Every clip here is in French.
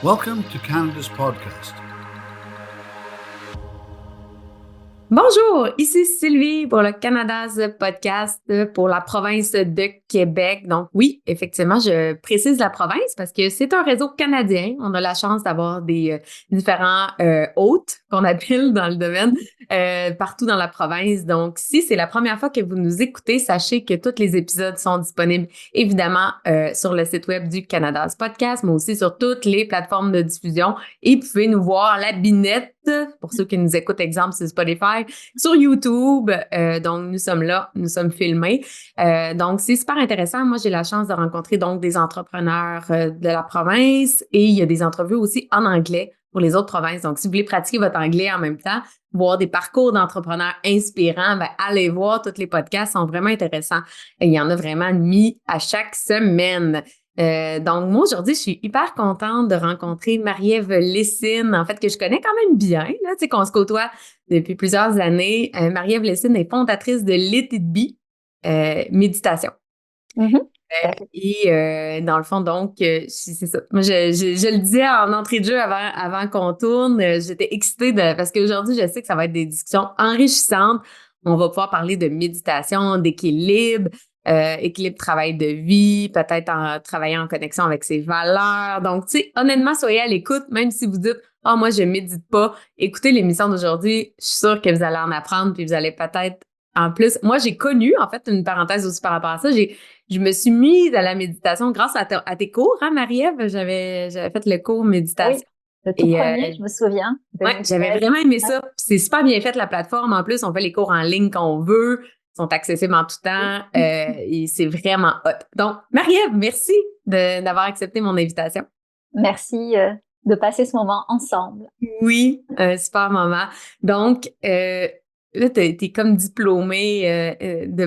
Welcome to Canada's podcast. Bonjour, ici Sylvie pour le Canada's podcast pour la province de Québec. Donc oui, effectivement, je précise la province parce que c'est un réseau canadien. On a la chance d'avoir des différents hôtes qu'on appelle dans le domaine partout dans la province. Donc si c'est la première fois que vous nous écoutez, sachez que tous les épisodes sont disponibles évidemment sur le site web du Canada's podcast, mais aussi sur toutes les plateformes de diffusion. Et vous pouvez nous voir la binette, pour ceux qui nous écoutent, exemple sur Spotify, sur YouTube. Donc, nous sommes là, nous sommes filmés. Donc, c'est super intéressant. Moi, j'ai la chance de rencontrer donc des entrepreneurs de la province et il y a des entrevues aussi en anglais pour les autres provinces. Donc, si vous voulez pratiquer votre anglais en même temps, voir des parcours d'entrepreneurs inspirants, ben, allez voir. Tous les podcasts sont vraiment intéressants. Et il y en a vraiment mis à chaque semaine. Donc, moi, aujourd'hui, je suis hyper contente de rencontrer Marie-Ève Lessine, en fait, que je connais quand même bien, là, tu sais, qu'on se côtoie depuis plusieurs années. Marie-Ève Lessine est fondatrice de Let It Be Méditation. Dans le fond, donc, c'est ça. Moi, je le disais en entrée de jeu avant qu'on tourne, j'étais excitée parce qu'aujourd'hui, je sais que ça va être des discussions enrichissantes. On va pouvoir parler de méditation, d'équilibre, équilibre travail de vie, peut-être en travaillant en connexion avec ses valeurs. Donc, tu sais, honnêtement, soyez à l'écoute, même si vous dites « Ah, moi, je médite pas », écoutez l'émission d'aujourd'hui, je suis sûre que vous allez en apprendre, puis vous allez peut-être, en plus, moi, j'ai connu, en fait, une parenthèse aussi par rapport à ça, je me suis mise à la méditation grâce à tes cours, hein, Marie-Ève? J'avais fait le cours méditation. Oui, le tout premier, je me souviens. Ouais, j'avais vraiment aimé ça. Puis c'est super bien fait, la plateforme. En plus, on fait les cours en ligne quand on veut. Ils sont accessibles en tout temps. Et c'est vraiment hot. Donc, Marie-Ève, merci d'avoir accepté mon invitation. Merci de passer ce moment ensemble. Oui, un super moment. Donc, là, t'es comme diplômée de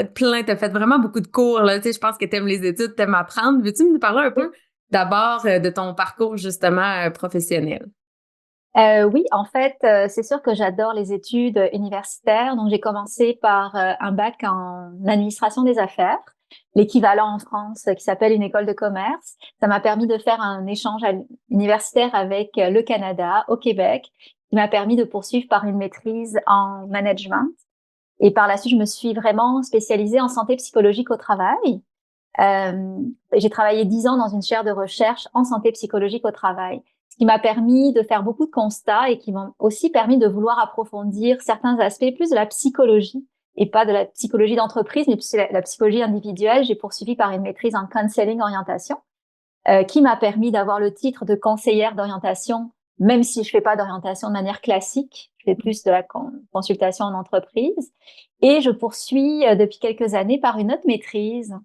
plein, t'as fait vraiment beaucoup de cours, là. Tu sais, je pense que t'aimes les études, t'aimes apprendre. Veux-tu me parler un peu d'abord de ton parcours, justement, professionnel? Oui, en fait, c'est sûr que j'adore les études universitaires. Donc, j'ai commencé par un bac en administration des affaires, l'équivalent en France qui s'appelle une école de commerce. Ça m'a permis de faire un échange universitaire avec le Canada, au Québec, qui m'a permis de poursuivre par une maîtrise en management. Et par la suite, je me suis vraiment spécialisée en santé psychologique au travail. J'ai travaillé 10 ans dans une chaire de recherche en santé psychologique au travail, ce qui m'a permis de faire beaucoup de constats et qui m'a aussi permis de vouloir approfondir certains aspects plus de la psychologie et pas de la psychologie d'entreprise, mais plus la psychologie individuelle. J'ai poursuivi par une maîtrise en counseling orientation, qui m'a permis d'avoir le titre de conseillère d'orientation, même si je fais pas d'orientation de manière classique. Je fais plus de la consultation en entreprise. Et je poursuis depuis quelques années par une autre maîtrise,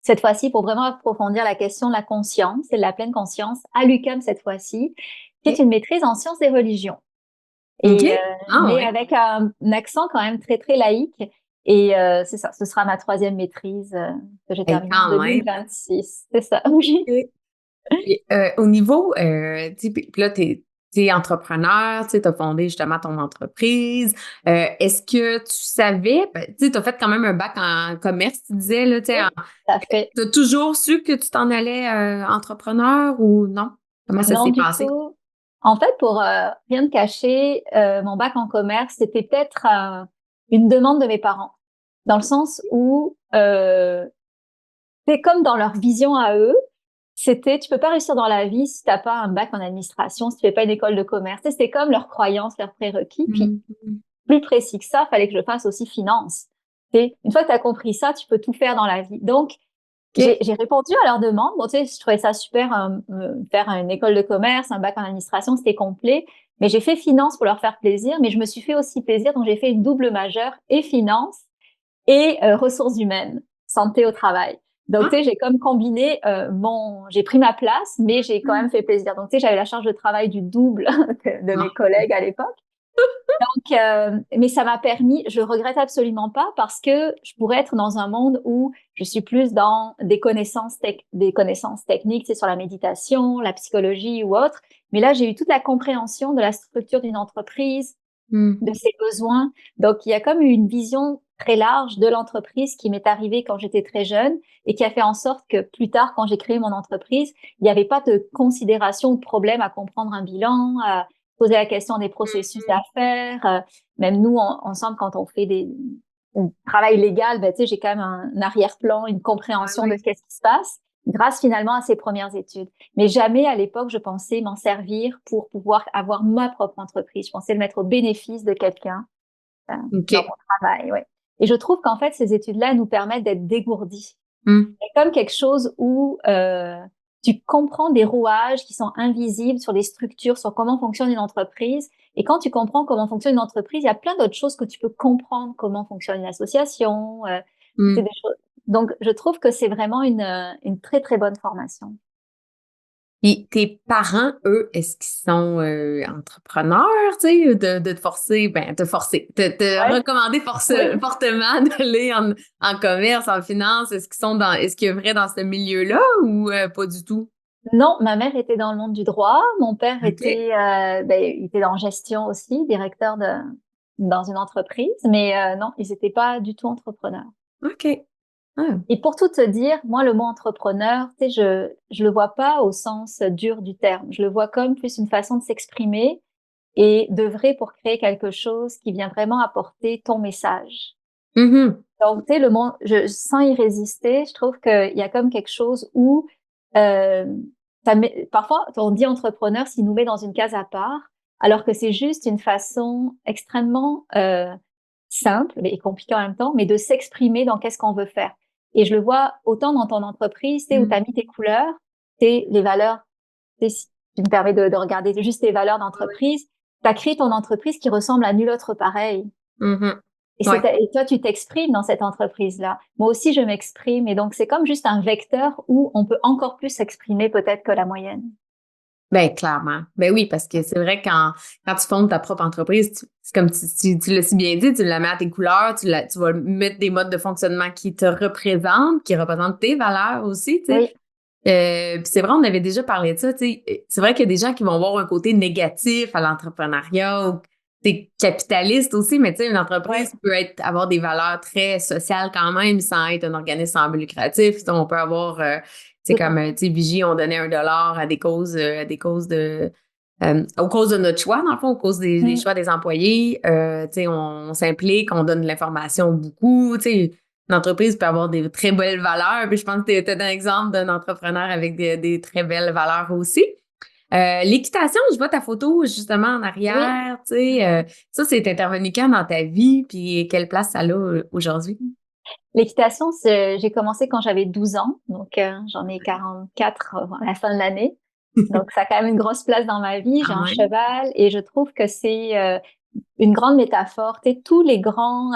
cette fois-ci pour vraiment approfondir la question de la conscience et de la pleine conscience à l'UQAM cette fois-ci, qui est une maîtrise en sciences des religions. Et mais avec un accent quand même très très laïque. Et c'est ça, ce sera ma troisième maîtrise que j'ai terminée en 2026. C'est ça. Oui. Et, au niveau, tu sais, puis là, t'es entrepreneur, tu sais, t'as fondé justement ton entreprise. Est-ce que tu savais, tu sais, t'as fait quand même un bac en commerce, tu disais, là, tu sais, ça fait. T'as toujours su que tu t'en allais entrepreneur ou non? Comment ça s'est passé? Tout. En fait, pour rien te cacher, mon bac en commerce, c'était peut-être une demande de mes parents, dans le sens où c'est comme dans leur vision à eux. C'était, tu peux pas réussir dans la vie si t'as pas un bac en administration, si tu fais pas une école de commerce. C'était comme leurs croyances, leurs prérequis. Puis, plus précis que ça, fallait que je fasse aussi finance. Une fois que tu as compris ça, tu peux tout faire dans la vie. Donc, j'ai répondu à leur demande. Bon, tu sais, je trouvais ça super, faire une école de commerce, un bac en administration, c'était complet. Mais j'ai fait finance pour leur faire plaisir, mais je me suis fait aussi plaisir. Donc, j'ai fait une double majeure et finance et ressources humaines, santé au travail. Donc, tu sais, j'ai comme combiné j'ai pris ma place, mais j'ai quand même fait plaisir. Donc, tu sais, j'avais la charge de travail du double de mes collègues à l'époque. Donc, mais ça m'a permis, je regrette absolument pas parce que je pourrais être dans un monde où je suis plus dans des connaissances techniques, c'est sur la méditation, la psychologie ou autre. Mais là, j'ai eu toute la compréhension de la structure d'une entreprise, de ses besoins. Donc, il y a comme une vision très large de l'entreprise qui m'est arrivée quand j'étais très jeune et qui a fait en sorte que plus tard, quand j'ai créé mon entreprise, il n'y avait pas de considération ou de problème à comprendre un bilan, à poser la question des processus d'affaires. Même nous, ensemble, quand on fait un travail légal, ben, tu sais, j'ai quand même un arrière-plan, une compréhension de qu'est-ce qui se passe grâce finalement à ces premières études. Mais jamais à l'époque, je pensais m'en servir pour pouvoir avoir ma propre entreprise. Je pensais le mettre au bénéfice de quelqu'un dans mon travail. Ouais. Et je trouve qu'en fait, ces études-là nous permettent d'être dégourdis. C'est comme quelque chose où tu comprends des rouages qui sont invisibles sur les structures, sur comment fonctionne une entreprise. Et quand tu comprends comment fonctionne une entreprise, il y a plein d'autres choses que tu peux comprendre, comment fonctionne une association. C'est des choses. Donc, je trouve que c'est vraiment une très, très bonne formation. Et tes parents, eux, est-ce qu'ils sont entrepreneurs, tu sais, de te forcer, te recommander fortement d'aller en commerce, en finance? Est-ce qu'ils œuvraient dans ce milieu-là ou pas du tout? Non, ma mère était dans le monde du droit. Mon père était, il était en gestion aussi, directeur dans une entreprise. Mais non, ils n'étaient pas du tout entrepreneurs. OK. Ah. Et pour tout te dire, moi, le mot entrepreneur, tu sais, je le vois pas au sens dur du terme. Je le vois comme plus une façon de s'exprimer et d'œuvrer pour créer quelque chose qui vient vraiment apporter ton message. Donc, tu sais, le mot, sans y résister, je trouve qu'il y a comme quelque chose où parfois, on dit entrepreneur s'il nous met dans une case à part, alors que c'est juste une façon extrêmement simple et compliquée en même temps, mais de s'exprimer dans qu'est-ce qu'on veut faire. Et je le vois autant dans ton entreprise, tu sais, où tu as mis tes couleurs, les valeurs, si tu me permets de regarder juste tes valeurs d'entreprise, tu as créé ton entreprise qui ressemble à nulle autre pareil. Et toi, tu t'exprimes dans cette entreprise-là. Moi aussi, je m'exprime. Et donc, c'est comme juste un vecteur où on peut encore plus s'exprimer peut-être que la moyenne. Ben, clairement. Ben oui, parce que c'est vrai quand tu fondes ta propre entreprise, c'est comme tu l'as si bien dit, tu la mets à tes couleurs, tu vas mettre des modes de fonctionnement qui te représentent, qui représentent tes valeurs aussi, tu sais. Oui. Puis c'est vrai, on avait déjà parlé de ça, tu sais. C'est vrai qu'il y a des gens qui vont voir un côté négatif à l'entrepreneuriat ou t'es capitaliste aussi, mais tu sais, une entreprise peut avoir des valeurs très sociales quand même sans être un organisme sans but lucratif. On peut avoir c'est comme, tu sais, Vigie, on donnait $1 à des causes aux causes de notre choix, dans le fond, aux causes des choix des employés. Tu sais, on s'implique, on donne de l'information beaucoup. Tu sais, une entreprise peut avoir des très belles valeurs. Puis je pense que tu es un exemple d'un entrepreneur avec des très belles valeurs aussi. L'équitation, je vois ta photo justement en arrière. Tu sais, ça, c'est intervenu quand dans ta vie? Puis quelle place ça a aujourd'hui? L'équitation, j'ai commencé quand j'avais 12 ans, donc j'en ai 44 à la fin de l'année. Donc, ça a quand même une grosse place dans ma vie. J'ai un cheval et je trouve que c'est une grande métaphore. Tu sais, tous les grands...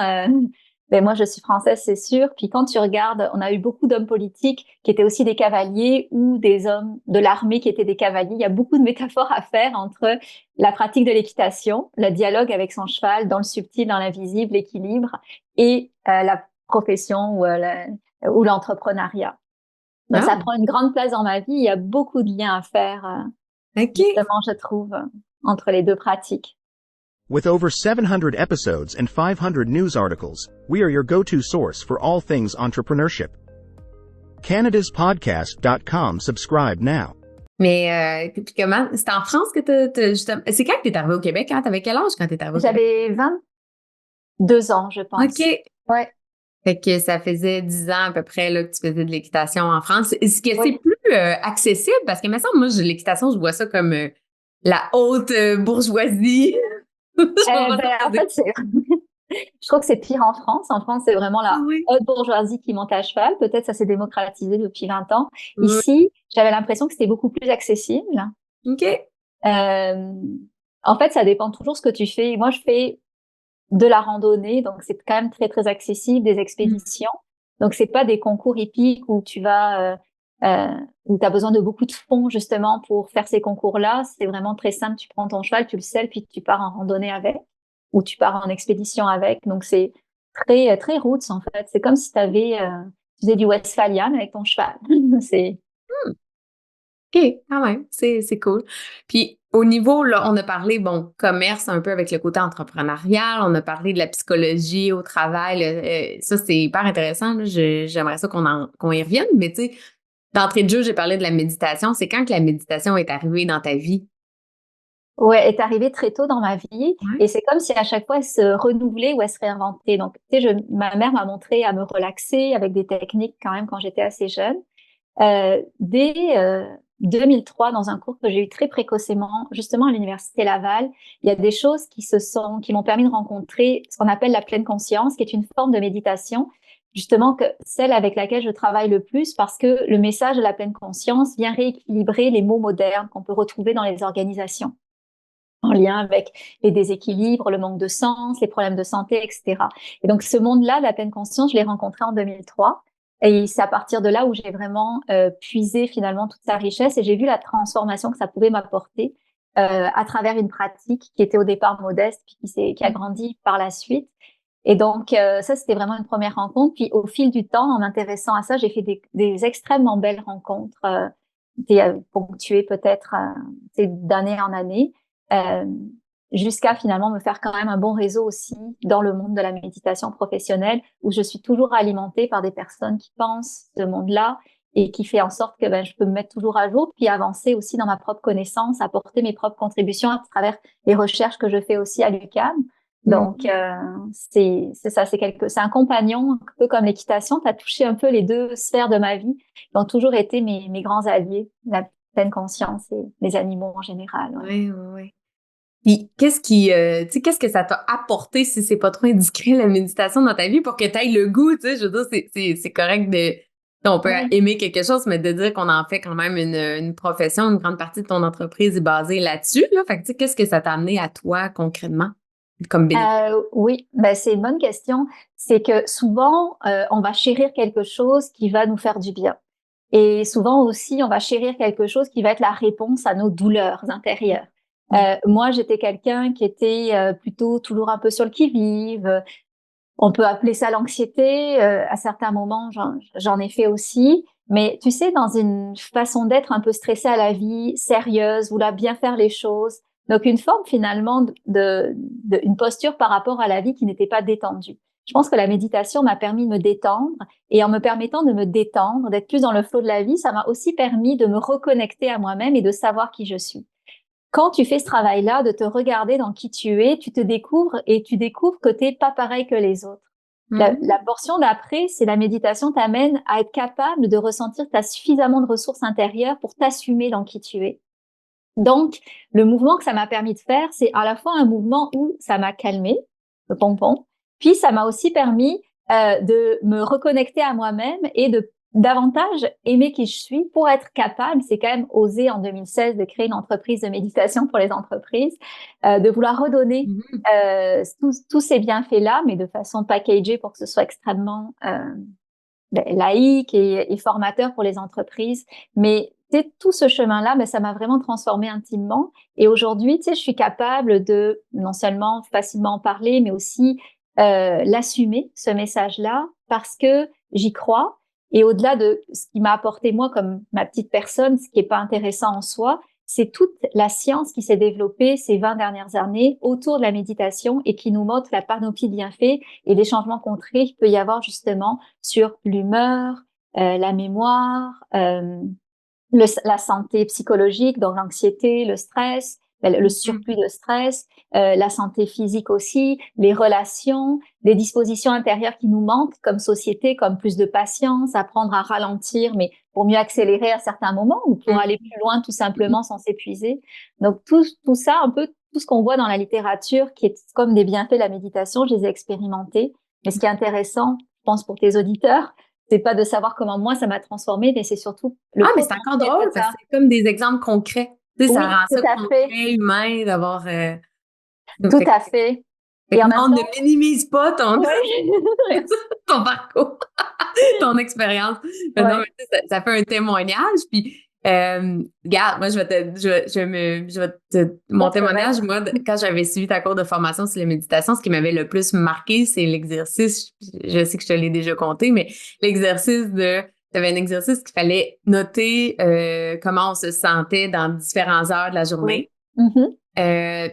moi, je suis française, c'est sûr. Puis quand tu regardes, on a eu beaucoup d'hommes politiques qui étaient aussi des cavaliers ou des hommes de l'armée qui étaient des cavaliers. Il y a beaucoup de métaphores à faire entre la pratique de l'équitation, le dialogue avec son cheval, dans le subtil, dans l'invisible, l'équilibre, et la profession ou l'entrepreneuriat. Donc, ça prend une grande place dans ma vie. Il y a beaucoup de liens à faire, justement, je trouve, entre les deux pratiques. With over 700 episodes and 500 news articles, we are your go-to source for all things entrepreneurship. CanadasPodcast.com, subscribe now. Mais puis comment? C'est en France que justement... C'est quand que t'es arrivé au Québec? Hein? T'avais quel âge quand t'es arrivé au Québec? J'avais 22 ans, je pense. OK. Ouais. Fait que ça faisait 10 ans à peu près là, que tu faisais de l'équitation en France. Est-ce que c'est plus accessible? Parce que maintenant, moi, l'équitation, je vois ça comme la haute bourgeoisie. En fait, je crois que c'est pire en France. En France, c'est vraiment la haute bourgeoisie qui monte à cheval. Peut-être ça s'est démocratisé depuis 20 ans. Ici, j'avais l'impression que c'était beaucoup plus accessible. OK. En fait, ça dépend toujours ce que tu fais. Moi, je fais de la randonnée, donc c'est quand même très, très accessible, des expéditions. Donc, c'est pas des concours hippiques où tu vas... où tu as besoin de beaucoup de fonds justement pour faire ces concours-là. C'est vraiment très simple. Tu prends ton cheval, tu le selles, puis tu pars en randonnée avec ou tu pars en expédition avec. Donc, c'est très, très roots en fait. C'est comme si tu faisais du Westphalian avec ton cheval. OK, quand même, c'est cool. Puis au niveau, là, on a parlé, bon, commerce un peu avec le côté entrepreneurial, on a parlé de la psychologie au travail, ça, c'est hyper intéressant, là. J'aimerais ça qu'on y revienne, mais tu sais, d'entrée de jeu, j'ai parlé de la méditation. C'est quand que la méditation est arrivée dans ta vie? Ouais, est arrivée très tôt dans ma vie Ouais. et c'est comme si à chaque fois elle se renouvelait ou elle se réinventait. Donc, tu sais, ma mère m'a montré à me relaxer avec des techniques quand même quand j'étais assez jeune. Dès 2003, dans un cours que j'ai eu très précocement, justement à l'université Laval, il y a des choses qui m'ont permis de rencontrer ce qu'on appelle la pleine conscience, qui est une forme de méditation, justement que celle avec laquelle je travaille le plus parce que le message de la pleine conscience vient rééquilibrer les maux modernes qu'on peut retrouver dans les organisations en lien avec les déséquilibres, le manque de sens, les problèmes de santé, etc. Et donc, ce monde-là, la pleine conscience, je l'ai rencontré en 2003. Et c'est à partir de là où j'ai vraiment puisé finalement toute sa richesse et j'ai vu la transformation que ça pouvait m'apporter à travers une pratique qui était au départ modeste puis qui a grandi par la suite. Et donc, ça, c'était vraiment une première rencontre. Puis, au fil du temps, en m'intéressant à ça, j'ai fait des extrêmement belles rencontres, ponctuées peut-être d'année en année euh, jusqu'à finalement me faire quand même un bon réseau aussi dans le monde de la méditation professionnelle où je suis toujours alimentée par des personnes qui pensent ce monde-là et qui fait en sorte que je peux me mettre toujours à jour puis avancer aussi dans ma propre connaissance, apporter mes propres contributions à travers les recherches que je fais aussi à l'UQAM. Donc c'est ça, c'est un compagnon un peu comme l'équitation. Tu as touché un peu les deux sphères de ma vie qui ont toujours été mes grands alliés, la pleine conscience et les animaux en général. Ouais. Oui, oui, oui. Puis tu sais, qu'est-ce que ça t'a apporté, si c'est pas trop indiscret, la méditation dans ta vie pour que tu ailles le goût, tu sais, je veux dire, c'est correct on peut Ouais. aimer quelque chose, mais de dire qu'on en fait quand même une profession, une grande partie de ton entreprise est basée là-dessus, là. Fait que, tu sais, qu'est-ce que ça t'a amené à toi, concrètement, comme bénéfice? Oui, c'est une bonne question. C'est que souvent, on va chérir quelque chose qui va nous faire du bien. Et souvent aussi, on va chérir quelque chose qui va être la réponse à nos douleurs intérieures. Moi, j'étais quelqu'un qui était plutôt toujours un peu sur le qui-vive. On peut appeler ça l'anxiété. À certains moments, j'en ai fait aussi. Mais tu sais, dans une façon d'être un peu stressée à la vie, sérieuse, vouloir bien faire les choses. Donc, une forme finalement une posture par rapport à la vie qui n'était pas détendue. Je pense que la méditation m'a permis de me détendre et en me permettant de me détendre, d'être plus dans le flot de la vie, ça m'a aussi permis de me reconnecter à moi-même et de savoir qui je suis. Quand tu fais ce travail-là, de te regarder dans qui tu es, tu te découvres et tu découvres que t'es pas pareil que les autres. La portion d'après, c'est la méditation t'amène à être capable de ressentir que tu as suffisamment de ressources intérieures pour t'assumer dans qui tu es. Donc, le mouvement que ça m'a permis de faire, c'est à la fois un mouvement où ça m'a calmé, le pompon, puis ça m'a aussi permis de me reconnecter à moi-même et de davantage aimer qui je suis pour être capable, c'est quand même osé en 2016 de créer une entreprise de méditation pour les entreprises, de vouloir redonner tous ces bienfaits-là, mais de façon packagée pour que ce soit extrêmement laïque et formateur pour les entreprises. Mais tout ce chemin-là, ça m'a vraiment transformée intimement. Et aujourd'hui, je suis capable de non seulement facilement en parler, mais aussi l'assumer, ce message-là, parce que j'y crois. Et au-delà de ce qui m'a apporté moi comme ma petite personne, ce qui est pas intéressant en soi, c'est toute la science qui s'est développée ces 20 dernières années autour de la méditation et qui nous montre la panoplie de bienfaits et les changements concrets qu'il peut y avoir justement sur l'humeur, la mémoire, la santé psychologique, donc l'anxiété, le stress, le surplus de stress, la santé physique aussi, les relations, des dispositions intérieures qui nous manquent comme société, comme plus de patience, apprendre à ralentir, mais pour mieux accélérer à certains moments ou pour aller plus loin tout simplement sans s'épuiser. Donc tout ça, un peu tout ce qu'on voit dans la littérature qui est comme des bienfaits de la méditation, je les ai expérimentés. Mais ce qui est intéressant, je pense pour tes auditeurs, c'est pas de savoir comment moi ça m'a transformée, mais c'est surtout le mais c'est encore drôle parce que c'est comme des exemples concrets. Tu sais, oui, ça rend ça tout à concret, fait. humain, d'avoir... Tout à fait. Fait Et que en même non, temps, ne minimise pas ton, oui. ton parcours, ton expérience. Mais non, Ouais. mais tu sais, ça fait un témoignage. Puis, regarde, moi, mon Ça, c'est vrai. témoignage, moi, quand j'avais suivi ta cours de formation sur la méditation, ce qui m'avait le plus marqué, c'est l'exercice. Je sais que je te l'ai déjà conté, mais l'exercice de t'avais un exercice qu'il fallait noter comment on se sentait dans différentes heures de la journée. Oui.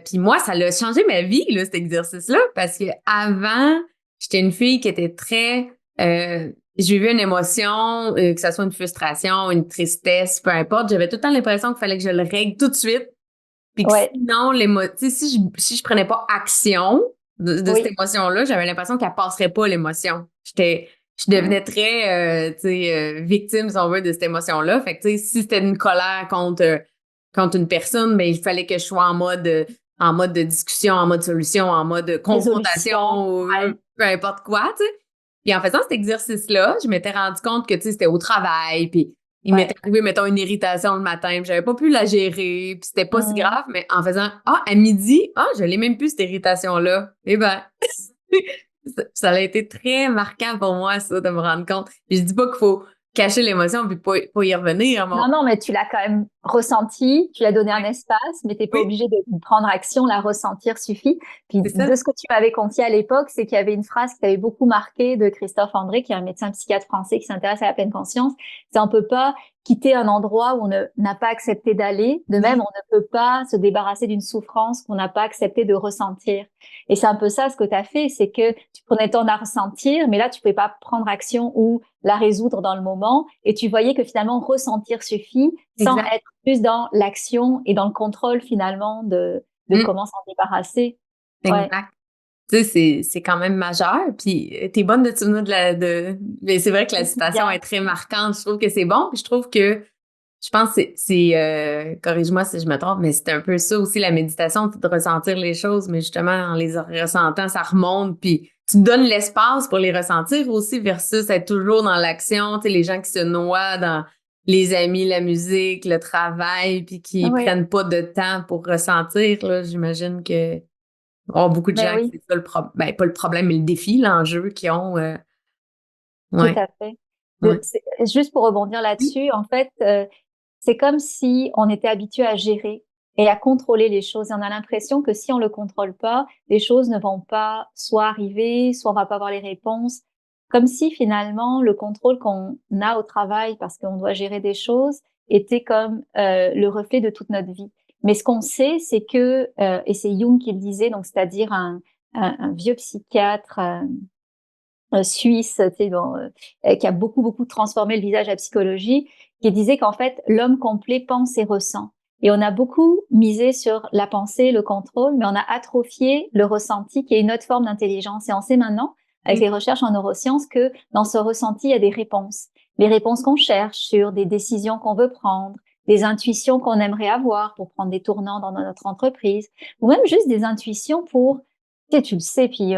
Puis moi, ça l'a changé ma vie, là, cet exercice-là, parce que avant, j'étais une fille qui était très... j'ai vu une émotion, que ça soit une frustration, une tristesse, peu importe, j'avais tout le temps l'impression qu'il fallait que je le règle tout de suite. Puis que Ouais. sinon, si je prenais pas action de Oui. cette émotion-là, j'avais l'impression qu'elle passerait pas l'émotion. Je devenais très, victime, si on veut, de cette émotion-là. Fait que, tu sais, si c'était une colère contre une personne, mais il fallait que je sois en mode de discussion, en mode solution, en mode confrontation, ou Ouais. peu importe quoi, tu sais. Puis en faisant cet exercice-là, je m'étais rendu compte que, tu sais, c'était au travail, puis il m'était arrivé, mettons, une irritation le matin, puis j'avais pas pu la gérer, puis c'était pas si grave, mais en faisant « Ah, à midi, je l'ai même plus, cette irritation-là. » Eh ben, ça a été très marquant pour moi, ça, de me rendre compte. Puis je dis pas qu'il faut cacher l'émotion puis pas y revenir. Non, mais tu l'as quand même ressenti, tu lui as donné un espace, mais t'es pas Oui. obligé de prendre action, la ressentir suffit. Puis C'est ça. de ce que tu m'avais confié à l'époque, c'est qu'il y avait une phrase qui t'avait beaucoup marqué de Christophe André, qui est un médecin psychiatre français qui s'intéresse à la pleine conscience. C'est on peut pas quitter un endroit où n'a pas accepté d'aller. De même, on ne peut pas se débarrasser d'une souffrance qu'on n'a pas accepté de ressentir. Et c'est un peu ça ce que tu as fait, c'est que tu prenais le temps de la ressentir, mais là, tu pouvais pas prendre action ou la résoudre dans le moment. Et tu voyais que finalement, ressentir suffit sans Exact. être plus dans l'action et dans le contrôle finalement de comment s'en débarrasser. Ouais. Exact. Tu sais, c'est quand même majeur. Puis t'es bonne de te souvenir mais c'est vrai que la citation Bien. est très marquante. Je trouve que c'est bon. Puis je trouve que je pense que corrige-moi si je me trompe, mais c'est un peu ça aussi, la méditation, c'est de ressentir les choses, mais justement, en les ressentant, ça remonte, puis tu te donnes l'espace pour les ressentir aussi versus être toujours dans l'action, tu sais, les gens qui se noient dans les amis, la musique, le travail, puis qui Oui. prennent pas de temps pour ressentir, là, j'imagine que beaucoup de Ben gens, oui. c'est ça le problème, ben pas le problème, mais le défi, l'enjeu qu'ils ont. Tout Ouais. à fait. Ouais. Juste pour rebondir là-dessus, en fait, c'est comme si on était habitué à gérer et à contrôler les choses. Et on a l'impression que si on le contrôle pas, les choses ne vont pas soit arriver, soit on va pas avoir les réponses. Comme si finalement le contrôle qu'on a au travail parce qu'on doit gérer des choses était comme le reflet de toute notre vie. Mais ce qu'on sait, c'est que et c'est Jung qui le disait, donc c'est-à-dire un vieux psychiatre suisse, tu sais, qui a beaucoup transformé le visage de la psychologie, qui disait qu'en fait, l'homme complet pense et ressent. Et on a beaucoup misé sur la pensée, le contrôle, mais on a atrophié le ressenti, qui est une autre forme d'intelligence. Et on sait maintenant, avec les recherches en neurosciences, que dans ce ressenti, il y a des réponses. Les réponses qu'on cherche sur des décisions qu'on veut prendre, des intuitions qu'on aimerait avoir pour prendre des tournants dans notre entreprise, ou même juste des intuitions pour tu le sais, puis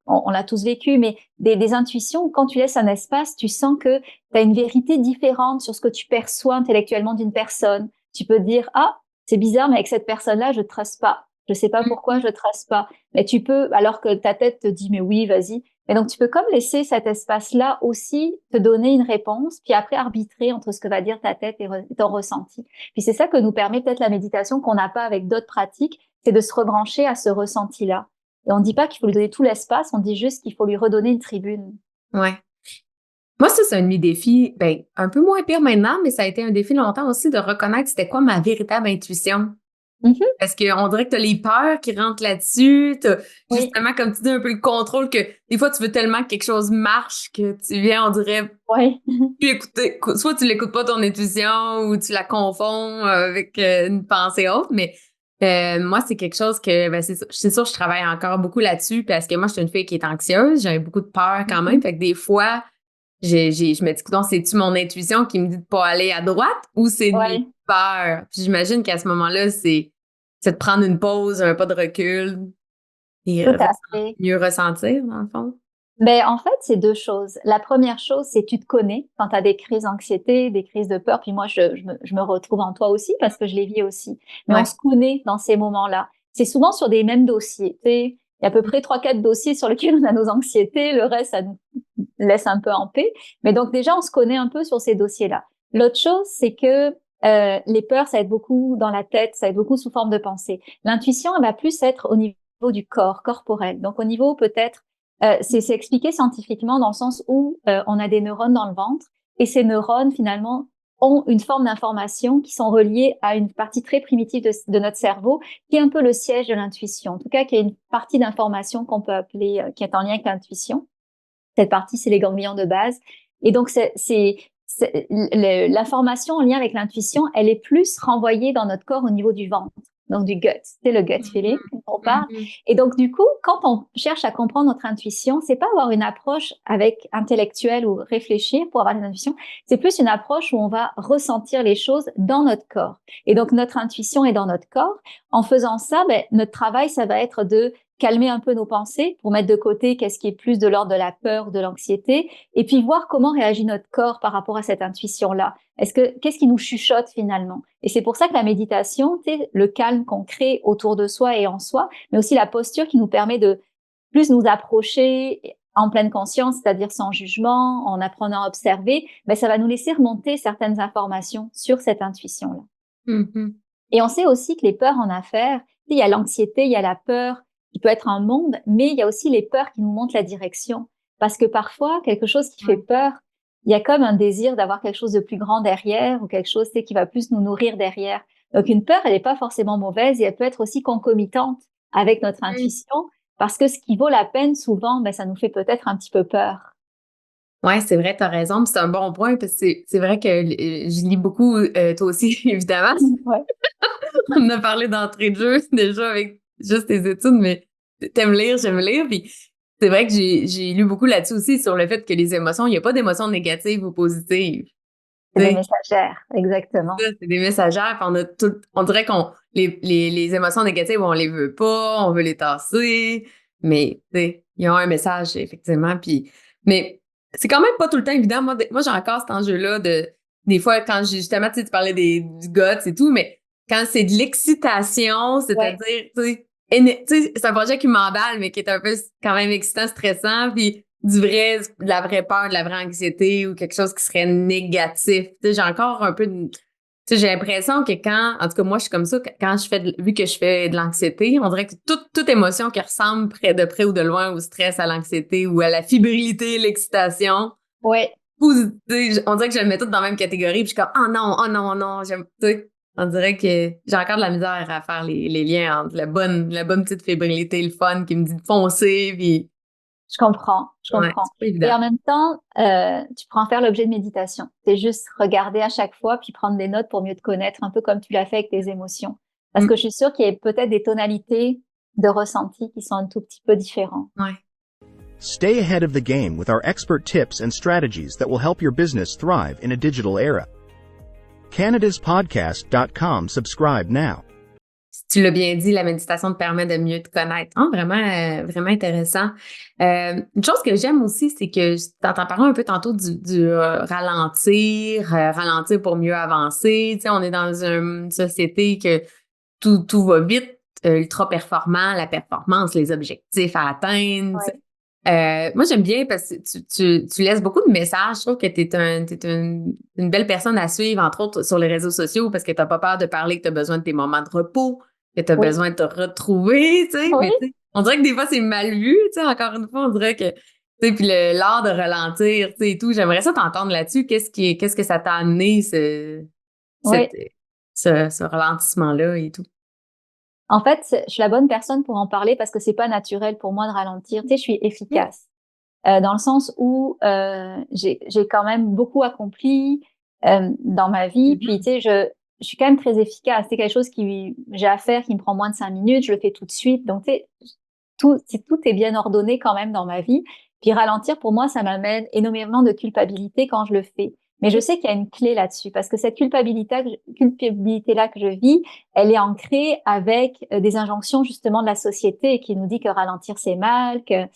on l'a tous vécu, mais des intuitions, quand tu laisses un espace, tu sens que tu as une vérité différente sur ce que tu perçois intellectuellement d'une personne. Tu peux dire, ah, c'est bizarre, mais avec cette personne-là, je trace pas. Je sais pas pourquoi je trace pas. Mais tu peux, alors que ta tête te dit, mais oui, vas-y. Et donc, tu peux comme laisser cet espace-là aussi te donner une réponse, puis après arbitrer entre ce que va dire ta tête et ton ressenti. Puis c'est ça que nous permet peut-être la méditation qu'on n'a pas avec d'autres pratiques, c'est de se rebrancher à ce ressenti-là. Et on ne dit pas qu'il faut lui donner tout l'espace, on dit juste qu'il faut lui redonner une tribune. Ouais. Moi, ça, c'est un de mes défis, ben, un peu moins pire maintenant, mais ça a été un défi longtemps aussi de reconnaître c'était quoi ma véritable intuition. Parce qu'on dirait que t'as les peurs qui rentrent là-dessus, t'as Oui. justement, comme tu dis, un peu le contrôle que des fois, tu veux tellement que quelque chose marche que tu viens, on dirait, Oui. plus écouter, soit tu l'écoutes pas ton intuition ou tu la confonds avec une pensée autre, mais moi, c'est quelque chose que, ben, c'est sûr, je travaille encore beaucoup là-dessus parce que moi, je suis une fille qui est anxieuse, j'ai beaucoup de peur quand même, fait que des fois, je me dis, coudonc, c'est-tu mon intuition qui me dit de pas aller à droite ou c'est Ouais. mes peurs? Puis j'imagine qu'à ce moment-là, c'est de prendre une pause, un pas de recul et Tout à fait. mieux ressentir, dans le fond. Mais en fait, c'est deux choses. La première chose, c'est tu te connais quand tu as des crises d'anxiété, des crises de peur. Puis moi, je me retrouve en toi aussi parce que je les vis aussi. Mais on Ouais. se connaît dans ces moments-là. C'est souvent sur des mêmes dossiers. Tu sais, il y a à peu près 3-4 dossiers sur lesquels on a nos anxiétés. Le reste, ça nous laisse un peu en paix. Mais donc déjà, on se connaît un peu sur ces dossiers-là. L'autre chose, c'est que les peurs, ça va être beaucoup dans la tête, ça va être beaucoup sous forme de pensée. L'intuition, elle va plus être au niveau du corps, corporel. Donc au niveau peut-être C'est expliqué scientifiquement dans le sens où on a des neurones dans le ventre et ces neurones finalement ont une forme d'information qui sont reliées à une partie très primitive de notre cerveau qui est un peu le siège de l'intuition. En tout cas, qui est une partie d'information qu'on peut appeler qui est en lien avec l'intuition. Cette partie, c'est les ganglions de base. Et donc, l'information en lien avec l'intuition, elle est plus renvoyée dans notre corps au niveau du ventre, donc du gut. C'est le gut feeling dont on parle. Et donc, du coup, quand on cherche à comprendre notre intuition, c'est pas avoir une approche avec intellectuelle ou réfléchir pour avoir une intuition, c'est plus une approche où on va ressentir les choses dans notre corps. Et donc, notre intuition est dans notre corps. En faisant ça, notre travail, ça va être de calmer un peu nos pensées pour mettre de côté qu'est-ce qui est plus de l'ordre de la peur, de l'anxiété, et puis voir comment réagit notre corps par rapport à cette intuition-là. Qu'est-ce qui nous chuchote finalement? Et c'est pour ça que la méditation, c'est le calme qu'on crée autour de soi et en soi, mais aussi la posture qui nous permet de plus nous approcher en pleine conscience, c'est-à-dire sans jugement, en apprenant à observer, ça va nous laisser remonter certaines informations sur cette intuition-là. Mm-hmm. Et on sait aussi que les peurs en affaires, il y a l'anxiété, il y a la peur, qui peut être un monde, mais il y a aussi les peurs qui nous montrent la direction. Parce que parfois, quelque chose qui fait peur, il y a comme un désir d'avoir quelque chose de plus grand derrière ou quelque chose qui va plus nous nourrir derrière. Donc une peur, elle n'est pas forcément mauvaise et elle peut être aussi concomitante avec notre intuition parce que ce qui vaut la peine, souvent, ça nous fait peut-être un petit peu peur. Ouais, c'est vrai, t'as raison. C'est un bon point parce que c'est vrai que je lis beaucoup, toi aussi, évidemment. Ouais. On a parlé d'entrée de jeu déjà avec juste tes études, mais t'aimes lire, j'aime lire. Puis c'est vrai que j'ai lu beaucoup là-dessus aussi sur le fait que les émotions, il n'y a pas d'émotions négatives ou positives. C'est des messagères, exactement. C'est des messagères. On dirait qu'on les émotions négatives, on les veut pas, on veut les tasser. Mais il y a un message, effectivement. Mais c'est quand même pas tout le temps évident. Moi j'ai encore cet enjeu-là des fois, quand justement, tu parlais du guts et tout, mais quand c'est de l'excitation, c'est-à-dire, c'est un projet qui m'emballe, mais qui est un peu quand même excitant, stressant, puis de la vraie peur, de la vraie anxiété ou quelque chose qui serait négatif. J'ai encore un peu j'ai l'impression que en tout cas, moi, je suis comme ça, quand vu que je fais de l'anxiété, on dirait que toute émotion qui ressemble de près ou de loin au stress, à l'anxiété ou à la fébrilité, l'excitation. Ouais. On dirait que je le mets tout dans la même catégorie, puis je suis comme, oh non, oh non, oh non, on dirait que j'ai encore de la misère à faire les liens entre la bonne petite fébrilité, le fun qui me dit de foncer, puis... Je comprends. Ouais, c'est pas évident. Et en même temps, tu pourras en faire l'objet de méditation. C'est juste regarder à chaque fois puis prendre des notes pour mieux te connaître, un peu comme tu l'as fait avec tes émotions. Parce que je suis sûre qu'il y a peut-être des tonalités de ressenti qui sont un tout petit peu différentes. Ouais. Stay ahead of the game with our expert tips and strategies that will help your business thrive in a digital era. CanadasPodcast.com. Subscribe now. Tu l'as bien dit, la méditation te permet de mieux te connaître. Vraiment, vraiment intéressant. Une chose que j'aime aussi, c'est que t'entends parler un peu tantôt du ralentir pour mieux avancer. Tu sais, on est dans une société que tout va vite, ultra performant, la performance, les objectifs à atteindre. Ouais. Moi, j'aime bien parce que tu laisses beaucoup de messages. Je trouve que t'es une belle personne à suivre, entre autres sur les réseaux sociaux, parce que t'as pas peur de parler que t'as besoin de tes moments de repos, que t'as besoin de te retrouver, tu sais. Oui. Mais on dirait que des fois, c'est mal vu, tu sais. Encore une fois, on dirait que, tu sais, puis l'art de ralentir, tu sais, et tout. J'aimerais ça t'entendre là-dessus. Qu'est-ce que ça t'a amené, ce ralentissement-là et tout? En fait, je suis la bonne personne pour en parler parce que c'est pas naturel pour moi de ralentir. Tu sais, je suis efficace. Dans le sens où j'ai quand même beaucoup accompli dans ma vie. Puis, tu sais, je suis quand même très efficace. C'est quelque chose j'ai à faire qui me prend moins de 5 minutes. Je le fais tout de suite. Donc, tu sais, tout est bien ordonné quand même dans ma vie. Puis, ralentir, pour moi, ça m'amène énormément de culpabilité quand je le fais. Mais je sais qu'il y a une clé là-dessus parce que cette culpabilité-là que je vis, elle est ancrée avec des injonctions justement de la société qui nous dit que ralentir, c'est mal, que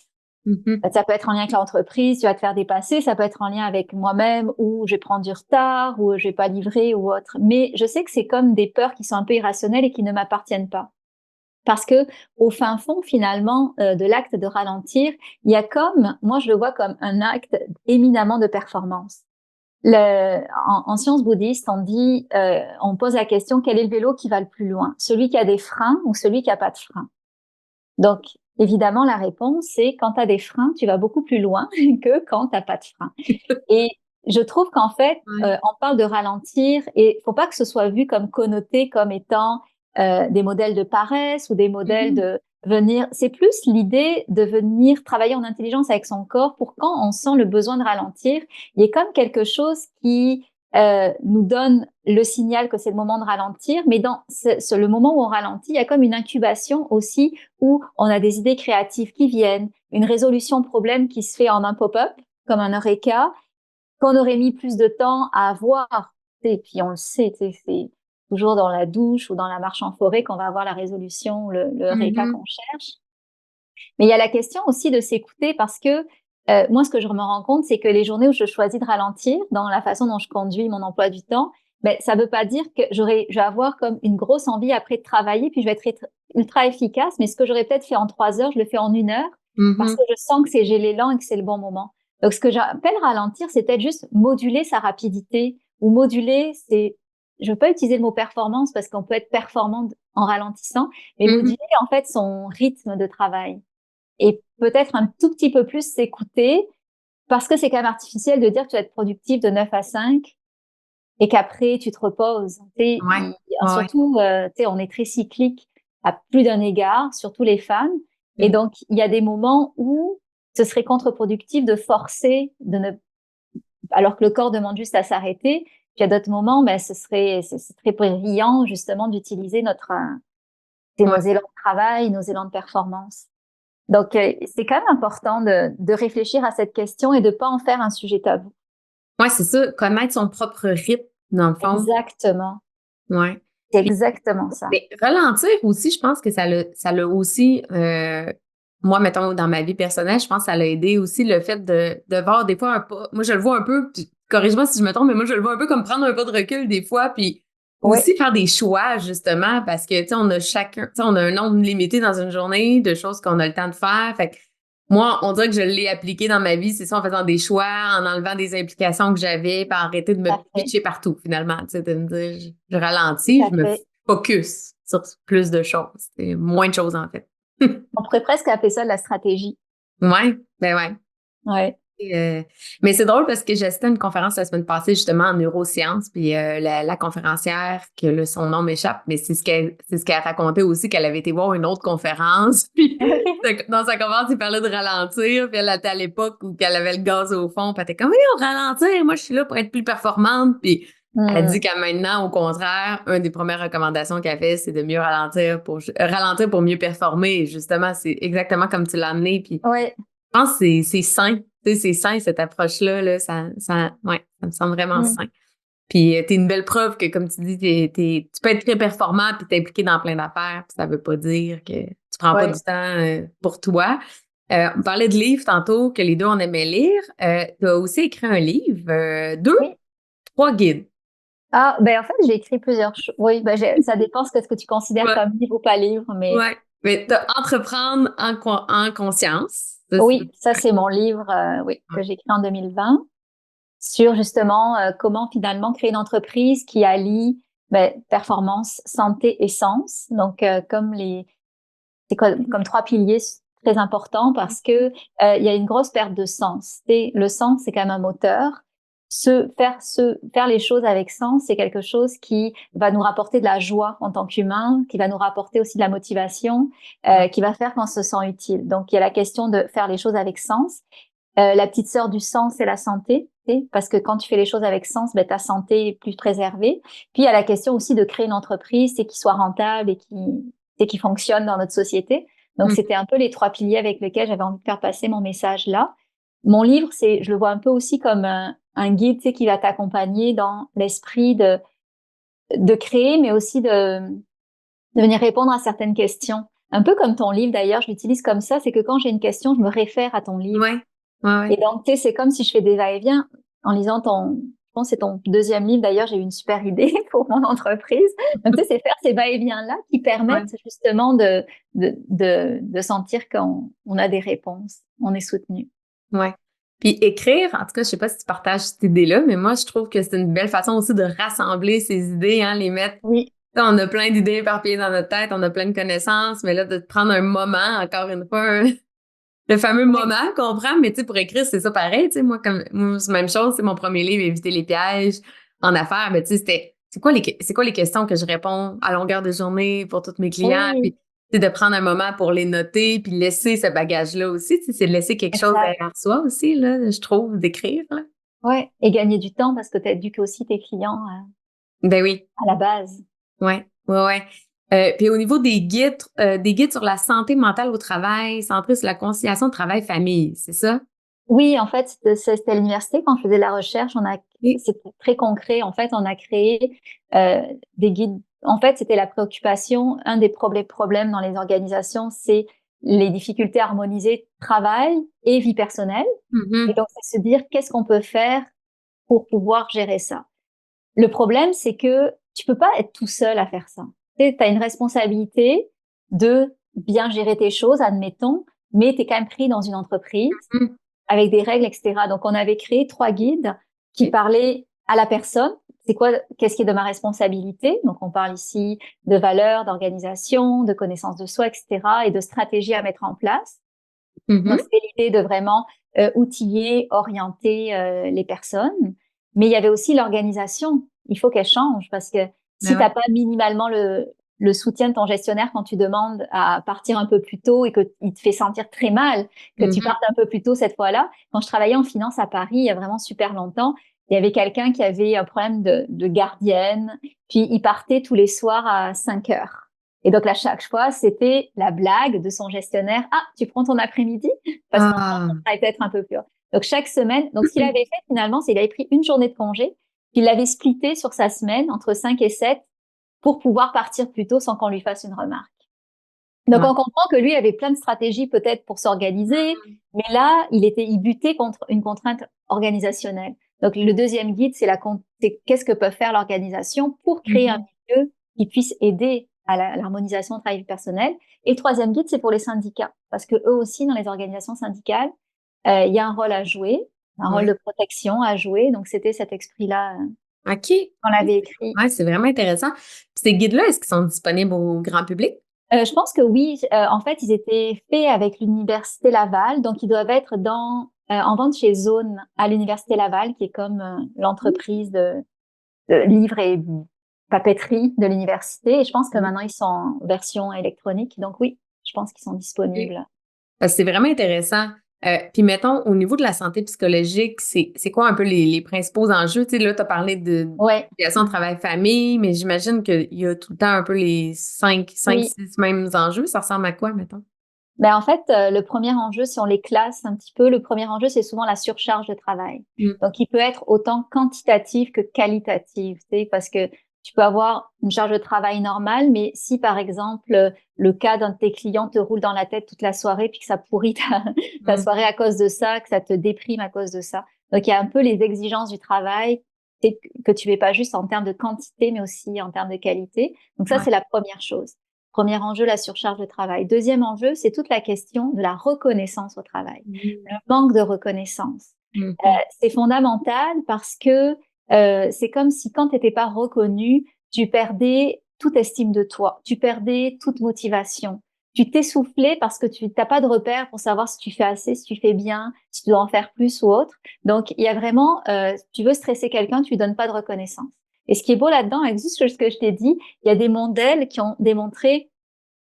ça peut être en lien avec l'entreprise, tu vas te faire dépasser, ça peut être en lien avec moi-même ou je vais prendre du retard ou je vais pas livrer ou autre. Mais je sais que c'est comme des peurs qui sont un peu irrationnelles et qui ne m'appartiennent pas. Parce que au fin fond, finalement, de l'acte de ralentir, il y a moi je le vois comme un acte éminemment de performance. En sciences bouddhistes, on pose la question, quel est le vélo qui va le plus loin? Celui qui a des freins ou celui qui a pas de freins? Donc, Évidemment, la réponse, c'est quand tu as des freins, tu vas beaucoup plus loin que quand tu n'as pas de freins. Et je trouve qu'en fait, on parle de ralentir et faut pas que ce soit vu comme connoté comme étant des modèles de paresse ou des modèles de venir. C'est plus l'idée de venir travailler en intelligence avec son corps pour quand on sent le besoin de ralentir, il y a comme quelque chose qui nous donne le signal que c'est le moment de ralentir, mais dans le moment où on ralentit, il y a comme une incubation aussi où on a des idées créatives qui viennent, une résolution de problème qui se fait en un pop-up, comme un eureka, qu'on aurait mis plus de temps à avoir. Et puis on le sait, c'est toujours dans la douche ou dans la marche en forêt qu'on va avoir la résolution, le eureka qu'on cherche. Mais il y a la question aussi de s'écouter parce que moi, ce que je me rends compte, c'est que les journées où je choisis de ralentir dans la façon dont je conduis mon emploi du temps, ben, ça veut pas dire que je vais avoir comme une grosse envie après de travailler, puis je vais être ultra efficace, mais ce que j'aurais peut-être fait en 3 heures, je le fais en 1 heure parce que je sens que j'ai l'élan et que c'est le bon moment. Donc, ce que j'appelle ralentir, c'est peut-être juste moduler sa rapidité ou moduler je veux pas utiliser le mot performance parce qu'on peut être performant en ralentissant, mais moduler en fait son rythme de travail. Et peut-être un tout petit peu plus s'écouter parce que c'est quand même artificiel de dire que tu vas être productif de 9 à 5 et qu'après tu te reposes. Surtout, on est très cyclique à plus d'un égard, surtout les femmes. Et donc, il y a des moments où ce serait contre-productif de forcer, alors que le corps demande juste à s'arrêter. Puis il y a d'autres moments, ben, c'est très brillant justement d'utiliser nos élans de travail, nos élans de performance. Donc, c'est quand même important de réfléchir à cette question et de pas en faire un sujet tabou. Ouais, c'est ça, connaître son propre rythme, dans le fond. Exactement. Ouais. C'est exactement ça. Mais ralentir aussi, je pense que ça l'a aussi, moi, mettons, dans ma vie personnelle, je pense que ça l'a aidé aussi le fait de voir des fois un pas. Moi, je le vois un peu, puis corrige-moi si je me trompe, mais moi, je le vois un peu comme prendre un pas de recul des fois, puis aussi faire des choix, justement, parce que, tu sais, on a un nombre limité dans une journée de choses qu'on a le temps de faire. Fait que moi, on dirait que je l'ai appliqué dans ma vie, c'est ça, en faisant des choix, en enlevant des implications que j'avais, puis arrêter de me pitcher partout, finalement, tu sais, de me dire, je ralentis, je me focus sur plus de choses. C'est moins de choses, en fait. On pourrait presque appeler ça de la stratégie. Ouais, ben ouais. Ouais. Mais c'est drôle parce que j'ai assisté à une conférence la semaine passée justement en neurosciences, puis la conférencière, que là, son nom m'échappe, mais c'est ce qu'elle racontait aussi, qu'elle avait été voir une autre conférence, puis dans sa conférence, il parlait de ralentir, puis elle était à l'époque où elle avait le gaz au fond, puis elle était comme « Oui, on ralentit, moi je suis là pour être plus performante », puis elle dit qu'à maintenant, au contraire, une des premières recommandations qu'elle fait, c'est de mieux ralentir pour mieux performer. Justement, c'est exactement comme tu l'as amené, puis je pense que c'est sain. Tu sais, c'est sain, cette approche-là, là, ça me semble vraiment sain. Puis, t'es une belle preuve que, comme tu dis, tu peux être très performant puis t'es impliqué dans plein d'affaires. Puis ça veut pas dire que tu prends pas du temps pour toi. On parlait de livres tantôt, que les deux, on aimait lire. Tu as aussi écrit un livre, 3 guides. Ah, ben en fait, j'ai écrit plusieurs choses. Oui, ben ça dépend ce que tu considères comme livre ou pas livre, mais... Ouais, mais t'as Entreprendre en conscience. Ça c'est mon livre que j'ai écrit en 2020 sur justement comment finalement créer une entreprise qui allie performance, santé et sens. Donc comme 3 piliers très importants parce que il y a une grosse perte de sens. Le sens, c'est quand même un moteur. Faire les choses avec sens, c'est quelque chose qui va nous rapporter de la joie en tant qu'humain, qui va nous rapporter aussi de la motivation, qui va faire qu'on se sent utile. Donc, il y a la question de faire les choses avec sens. La petite sœur du sens, c'est la santé, parce que quand tu fais les choses avec sens, ta santé est plus préservée. Puis, il y a la question aussi de créer une entreprise, c'est qui soit rentable et qui fonctionne dans notre société. Donc, c'était un peu les 3 piliers avec lesquels j'avais envie de faire passer mon message là. Mon livre, je le vois un peu aussi comme un guide, qui va t'accompagner dans l'esprit de créer, mais aussi de venir répondre à certaines questions. Un peu comme ton livre, d'ailleurs, je l'utilise comme ça, c'est que quand j'ai une question, je me réfère à ton livre. Et donc, c'est comme si je fais des va-et-vient en lisant je pense que c'est ton 2e livre. D'ailleurs, j'ai eu une super idée pour mon entreprise. Donc, c'est faire ces va-et-vient-là qui permettent justement de sentir qu'on a des réponses, on est soutenu. Ouais. Puis écrire, en tout cas, je sais pas si tu partages cette idée-là, mais moi, je trouve que c'est une belle façon aussi de rassembler ces idées, les mettre On a plein d'idées éparpillées dans notre tête, on a plein de connaissances, mais là, de prendre un moment, encore une fois, le fameux moment qu'on prend, mais tu sais, pour écrire, c'est ça pareil, tu sais, moi, c'est la même chose, c'est mon premier livre, Éviter les pièges en affaires, mais tu sais, c'est quoi les questions que je réponds à longueur de journée pour tous mes clients, Oui, puis c'est de prendre un moment pour les noter, puis laisser ce bagage-là aussi, tu sais, c'est de laisser quelque chose exact. derrière soi aussi, là, je trouve, d'écrire, là. Ouais, et gagner du temps parce que tu éduques aussi tes clients Ben oui. à la base. Ouais, ouais, ouais. Puis au niveau des guides sur la santé mentale au travail, centrés sur la conciliation travail-famille, c'est ça? Oui, en fait, c'était à l'université quand je faisais la recherche, Oui. c'était très concret. En fait, on a créé des guides. En fait, c'était la préoccupation. Un des problèmes dans les organisations, c'est les difficultés à harmoniser travail et vie personnelle. Et Mhm. donc, c'est se dire qu'est-ce qu'on peut faire pour pouvoir gérer ça. Le problème, c'est que tu peux pas être tout seul à faire ça. Tu as une responsabilité de bien gérer tes choses, admettons, mais tu es quand même pris dans une entreprise Mhm. avec des règles, etc. Donc, on avait créé 3 guides qui OK. parlaient à la personne. Qu'est-ce qui est de ma responsabilité? Donc, on parle ici de valeurs, d'organisation, de connaissance de soi, etc. et de stratégies à mettre en place. Donc, Mhm. c'était l'idée de vraiment outiller, orienter les personnes. Mais il y avait aussi l'organisation. Il faut qu'elle change parce que si Ben tu n'as ouais. pas minimalement le soutien de ton gestionnaire quand tu demandes à partir un peu plus tôt et qu'il te fait sentir très mal que tu Mhm. partes un peu plus tôt cette fois-là. Quand je travaillais en finance à Paris, il y a vraiment super longtemps, il y avait quelqu'un qui avait un problème de gardienne, puis il partait tous les soirs à 5 heures. Et donc là, chaque fois, c'était la blague de son gestionnaire. Ah, tu prends ton après-midi? Parce qu'on Ah. travaille peut-être un peu plus. Donc chaque semaine, donc ce qu'il avait fait finalement, c'est qu'il avait pris une journée de congé, puis il l'avait splitté sur sa semaine entre 5 et 7 pour pouvoir partir plus tôt sans qu'on lui fasse une remarque. Donc Ouais. on comprend que lui avait plein de stratégies peut-être pour s'organiser, mais là, il buté contre une contrainte organisationnelle. Donc le deuxième guide, c'est qu'est-ce que peut faire l'organisation pour créer un Mhm. milieu qui puisse aider à l'harmonisation travail personnel. Et le troisième guide, c'est pour les syndicats, parce que eux aussi, dans les organisations syndicales, il y a un rôle à jouer, un rôle de Ouais. protection à jouer. Donc c'était cet esprit-là OK. qu'on OK. avait écrit. Ouais, c'est vraiment intéressant. Puis ces guides-là, est-ce qu'ils sont disponibles au grand public? Je pense que oui. En fait, ils étaient faits avec l'Université Laval, donc ils doivent être en vente chez Zone à l'Université Laval, qui est comme l'entreprise de livres et papeterie de l'université. Et je pense que Mhm. maintenant, ils sont en version électronique. Donc oui, je pense qu'ils sont OK. disponibles. Parce que c'est vraiment intéressant. Puis mettons, au niveau de la santé psychologique, c'est quoi un peu les principaux enjeux? Tu sais, là, tu as parlé de Ouais. situation travail-famille, mais j'imagine qu'il y a tout le temps un peu les cinq, Oui. six mêmes enjeux. Ça ressemble à quoi, mettons? Ben, en fait, le premier enjeu, si on les classe un petit peu, le premier enjeu, c'est souvent la surcharge de travail. Mm. Donc, il peut être autant quantitatif que qualitatif, tu sais, parce que tu peux avoir une charge de travail normale, mais si, par exemple, le cas d'un de tes clients te roule dans la tête toute la soirée, puis que ça pourrit ta Mm. soirée à cause de ça, que ça te déprime à cause de ça. Donc, il y a un peu les exigences du travail et que tu fais pas juste en termes de quantité, mais aussi en termes de qualité. Donc, ça, Ouais. c'est la première chose. Premier enjeu, la surcharge de travail. Deuxième enjeu, c'est toute la question de la reconnaissance au travail, Mm. le manque de reconnaissance. Mhm. C'est fondamental parce que c'est comme si quand tu n'étais pas reconnu, tu perdais toute estime de toi, tu perdais toute motivation. Tu t'essoufflais parce que tu n'as pas de repère pour savoir si tu fais assez, si tu fais bien, si tu dois en faire plus ou autre. Donc, il y a vraiment, tu veux stresser quelqu'un, tu lui donnes pas de reconnaissance. Et ce qui est beau là-dedans, avec juste ce que je t'ai dit, il y a des modèles qui ont démontré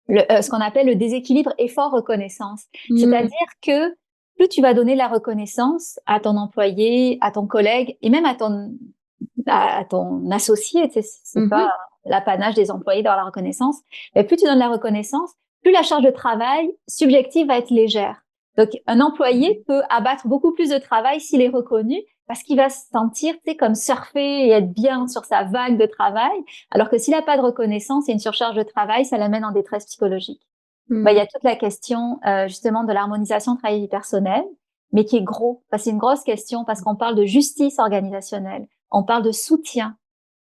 ce qu'on appelle le déséquilibre effort-reconnaissance. Mm. C'est-à-dire que plus tu vas donner la reconnaissance à ton employé, à ton collègue et même à ton associé, tu sais, c'est pas Mhm. l'apanage des employés dans la reconnaissance, mais plus tu donnes la reconnaissance, plus la charge de travail subjective va être légère. Donc, un employé peut abattre beaucoup plus de travail s'il est reconnu parce qu'il va se sentir, tu sais, comme surfer et être bien sur sa vague de travail. Alors que s'il n'a pas de reconnaissance et une surcharge de travail, ça l'amène en détresse psychologique. Ben, il y Mm. a toute la question justement de l'harmonisation travail-vie personnelle, mais qui est gros. Enfin, c'est une grosse question parce qu'on parle de justice organisationnelle, on parle de soutien.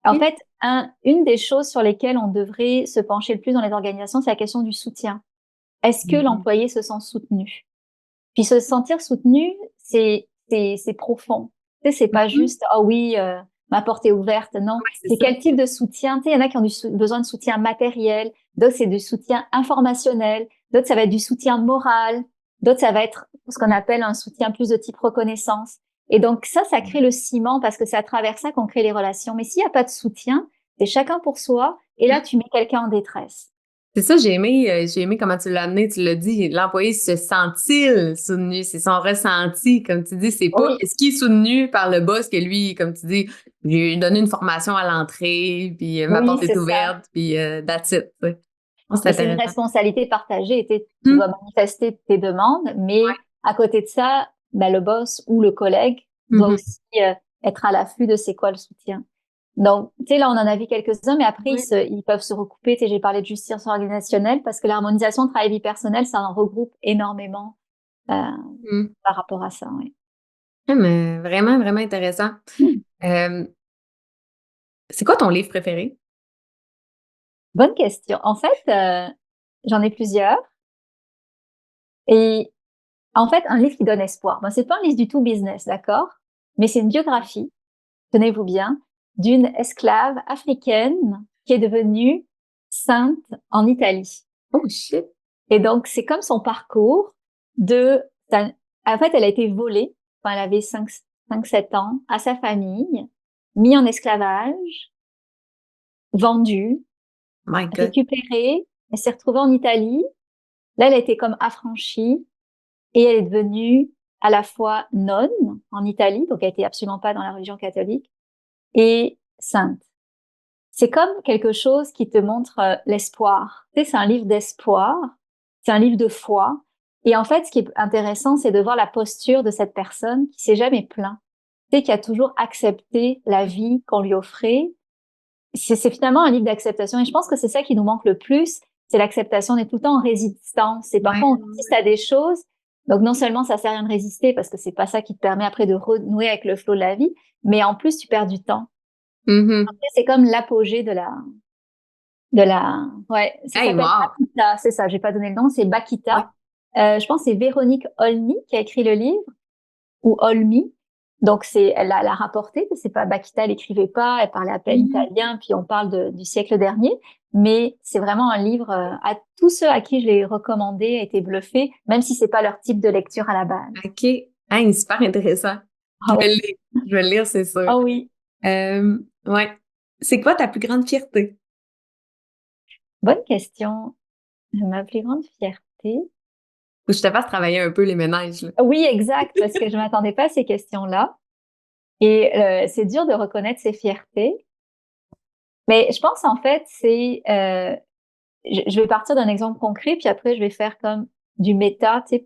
En OK. fait, une des choses sur lesquelles on devrait se pencher le plus dans les organisations, c'est la question du soutien. Est-ce que Mhm. l'employé se sent soutenu? Puis se sentir soutenu, c'est profond. Tu sais, c'est pas Mhm. juste, ah oui, ma porte est ouverte. Non, c'est c'est ça. quel type de soutien. Tu sais, il y en a qui ont besoin de soutien matériel, d'autres c'est du soutien informationnel, d'autres ça va être du soutien moral, d'autres ça va être ce qu'on appelle un soutien plus de type reconnaissance. Et donc ça crée le ciment parce que c'est à travers ça qu'on crée les relations. Mais s'il n'y a pas de soutien, c'est chacun pour soi et là tu mets quelqu'un en détresse. C'est ça, j'ai aimé comment tu l'as amené, tu l'as dit, l'employé se sent-il soutenu, c'est son ressenti, comme tu dis, c'est pas Oui. est-ce qu'il est soutenu par le boss que lui, comme tu dis, lui donne une formation à l'entrée, puis ma Oui, porte est c'est ça. ouverte, puis that's it. Tu sais. Oh, c'est Mais c'est une intéressant. responsabilité partagée. Tu dois manifester tes demandes, mais à côté de ça, le boss ou le collègue doit Mhm. aussi être à l'affût de c'est quoi le soutien. Donc, tu sais, là, on en a vu quelques-uns, mais après, ils peuvent se recouper. Tu sais, j'ai parlé de justice organisationnelle parce que l'harmonisation travail-vie personnelle, ça en regroupe énormément par rapport à ça. Oui. Mais vraiment, vraiment intéressant. Euh, c'est quoi ton livre préféré? Bonne question. En fait, j'en ai plusieurs. Et en fait, un livre qui donne espoir. Bon, c'est pas un livre du tout business, d'accord? Mais c'est une biographie, tenez-vous bien, d'une esclave africaine qui est devenue sainte en Italie. Oh shit! Et donc, c'est comme son parcours en fait, elle a été volée quand elle avait 5-7 ans à sa famille, mise en esclavage, vendue, My God. récupérée, elle s'est retrouvée en Italie. Là, elle a été comme affranchie et elle est devenue à la fois nonne en Italie, donc elle était absolument pas dans la religion catholique, et sainte. C'est comme quelque chose qui te montre l'espoir. Tu sais, c'est un livre d'espoir, c'est un livre de foi. Et en fait, ce qui est intéressant, c'est de voir la posture de cette personne qui s'est jamais plaint, tu sais, qui a toujours accepté la vie qu'on lui offrait. C'est finalement un livre d'acceptation. Et je pense que c'est ça qui nous manque le plus, c'est l'acceptation. On est tout le temps en résistance. Et parfois, on résiste à des choses. Donc, non seulement ça sert à rien de résister parce que c'est pas ça qui te permet après de renouer avec le flot de la vie, mais en plus, tu perds du temps. Mm-hmm. Après, c'est comme l'apogée ouais, ça Hey, s'appelle wow! Bakita, c'est ça, j'ai pas donné le nom, c'est Bakita. Je pense que c'est Véronique Olmy qui a écrit le livre, ou Olmy. Donc elle l'a rapporté, c'est pas Bakita, elle écrivait pas, elle parlait à peine italien, puis on parle du siècle dernier. Mais c'est vraiment un livre, à tous ceux à qui je l'ai recommandé, a été bluffé, même si c'est pas leur type de lecture à la base. OK. Hey, super intéressant. Je vais le lire. Je vais le lire, c'est sûr. Ah oui. Ouais. C'est quoi ta plus grande fierté? Bonne question. Ma plus grande fierté. Faut que je te fasse travailler un peu les ménages, là. Oui, exact, parce que je m'attendais pas à ces questions-là. Et c'est dur de reconnaître ses fiertés. Mais je pense, en fait, je vais partir d'un exemple concret, puis après, je vais faire comme du méta, tu sais,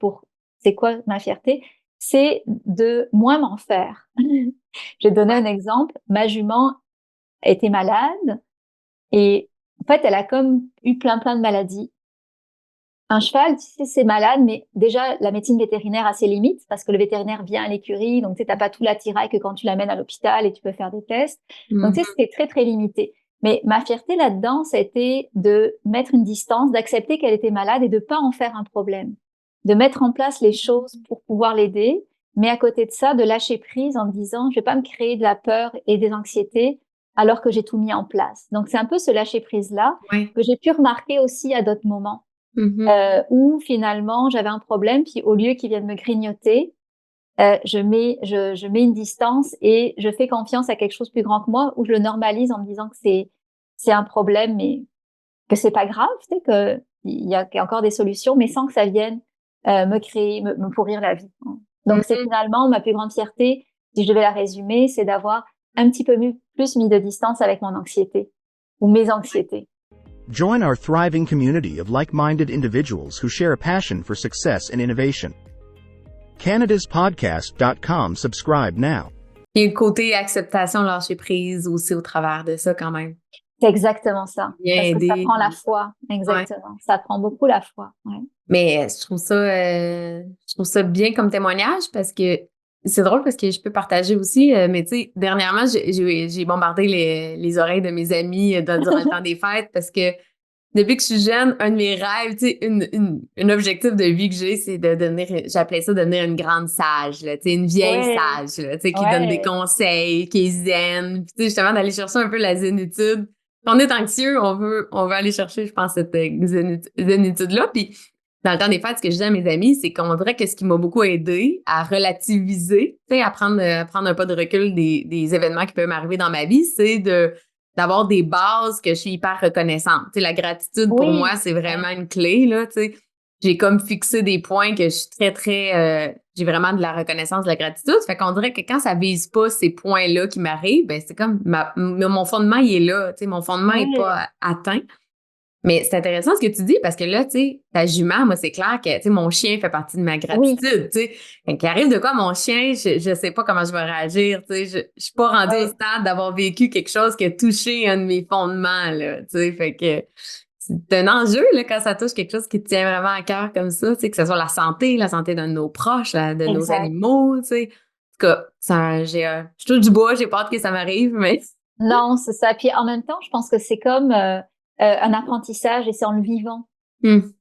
c'est quoi ma fierté? C'est de moins m'en faire. Je vais donner un exemple. Ma jument était malade et en fait, elle a comme eu plein de maladies. Un cheval, tu sais, c'est malade, mais déjà, la médecine vétérinaire a ses limites parce que le vétérinaire vient à l'écurie, donc tu sais, t'as pas tout l'attirail que quand tu l'amènes à l'hôpital et tu peux faire des tests. Donc, tu sais, c'était très, très limité. Mais ma fierté là-dedans, c'était de mettre une distance, d'accepter qu'elle était malade et de pas en faire un problème. De mettre en place les choses pour pouvoir l'aider, mais à côté de ça, de lâcher prise en me disant, je vais pas me créer de la peur et des anxiétés alors que j'ai tout mis en place. Donc, c'est un peu ce lâcher prise-là que j'ai pu remarquer aussi à d'autres moments. Où finalement j'avais un problème, puis au lieu qu'ils viennent me grignoter, je mets une distance et je fais confiance à quelque chose plus grand que moi, où je le normalise en me disant que c'est un problème, mais que c'est pas grave, tu sais, que il y a encore des solutions, mais sans que ça vienne me pourrir la vie. Donc c'est finalement ma plus grande fierté, si je devais la résumer, c'est d'avoir un petit peu plus mis de distance avec mon anxiété ou mes anxiétés. Join our thriving community of like-minded individuals who share a passion for success and innovation. CanadasPodcast.com. Subscribe now. Et le côté acceptation, lâcher prise aussi au travers de ça quand même. C'est exactement ça. Bien parce aider. que ça prend la foi. Exactement. Ouais. Ça prend beaucoup la foi. Ouais. Mais je trouve ça bien comme témoignage parce que c'est drôle parce que je peux partager aussi, mais tu sais, dernièrement, j'ai bombardé les oreilles de mes amis durant le temps des fêtes parce que depuis que je suis jeune, un de mes rêves, tu sais, un objectif de vie que j'ai, c'est de devenir, j'appelais ça devenir une grande sage, là, tu sais, une vieille Ouais, sage, là, tu sais, qui donne des ouais, conseils, qui est zen, puis tu sais, justement, d'aller chercher un peu la zénitude. Quand on est anxieux, on veut aller chercher, je pense, cette zénitude-là. Puis, dans le temps des fêtes, ce que je dis à mes amis, c'est qu'on dirait que ce qui m'a beaucoup aidé à relativiser, tu sais, à prendre un pas de recul des événements qui peuvent m'arriver dans ma vie, c'est d'avoir des bases que je suis hyper reconnaissante. Tu sais, la gratitude, pour moi, oui, c'est vraiment une clé, là, tu sais. J'ai comme fixé des points que je suis j'ai vraiment de la reconnaissance, de la gratitude. Fait qu'on dirait que quand ça vise pas ces points-là qui m'arrivent, ben c'est comme mon fondement, il est là, tu sais, mon fondement est ouais, pas atteint. Mais c'est intéressant ce que tu dis parce que là, tu sais, ta jument, moi, c'est clair que, tu sais, mon chien fait partie de ma oui, gratitude, tu sais. Quand il arrive de quoi, mon chien, je sais pas comment je vais réagir, tu sais. Je suis pas rendue au ouais. stade d'avoir vécu quelque chose qui a touché un de mes fondements, là, tu sais. Fait que c'est un enjeu, là, quand ça touche quelque chose qui te tient vraiment à cœur comme ça, tu sais, que ce soit la santé de nos proches, de nos Exact. animaux, tu sais. En tout cas, je touche du bois, j'ai pas hâte que ça m'arrive, mais. Non, c'est ça. Puis en même temps, je pense que c'est comme un apprentissage et c'est en le vivant. Hum,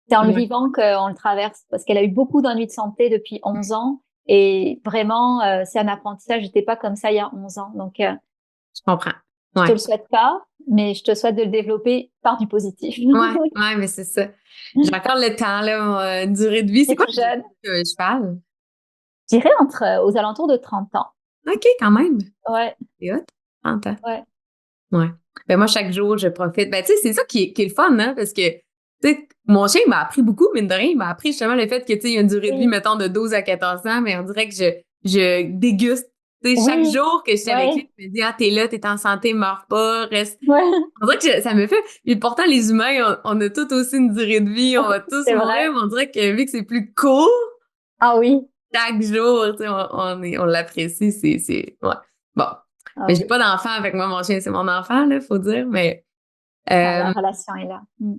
C'est en le ouais, vivant qu'on le traverse parce qu'elle a eu beaucoup d'ennuis de santé depuis 11 ans et vraiment, c'est un apprentissage. J'étais pas comme ça il y a 11 ans. Donc, je comprends. je te Ouais. le souhaite pas, mais je te souhaite de le développer par du positif. Ouais, mais c'est ça. J'ai encore le temps, là, durée de vie. C'est C'est quoi tout la durée jeune. de vie d'un cheval? Je dirais aux alentours de 30 ans. OK, quand même. Ouais, C'est hot. 30 ans. ouais. Ouais. Ben, moi, chaque jour, je profite. Ben, tu sais, c'est ça qui est le fun, hein, parce que, tu sais, mon chien m'a appris beaucoup, mine de rien. Il m'a appris justement le fait que, tu sais, il y a une durée de vie, Oui, mettons, de 12 à 14 ans, mais on dirait que je déguste. Tu sais, chaque oui, jour que je suis avec ouais, lui, je me dis, ah, t'es là, t'es en santé, meurs pas, reste. ouais. On dirait que ça me fait. Puis pourtant, les humains, on a tous aussi une durée de vie, on va tous C'est mourir, vrai. mais on dirait que vu que c'est plus court, Ah oui, chaque jour, tu sais, on l'apprécie, ouais. Bon. ah Mais j'ai oui. pas d'enfant avec moi, mon chien, c'est mon enfant, là, faut dire, mais, Ah, la euh, relation est là. Mm.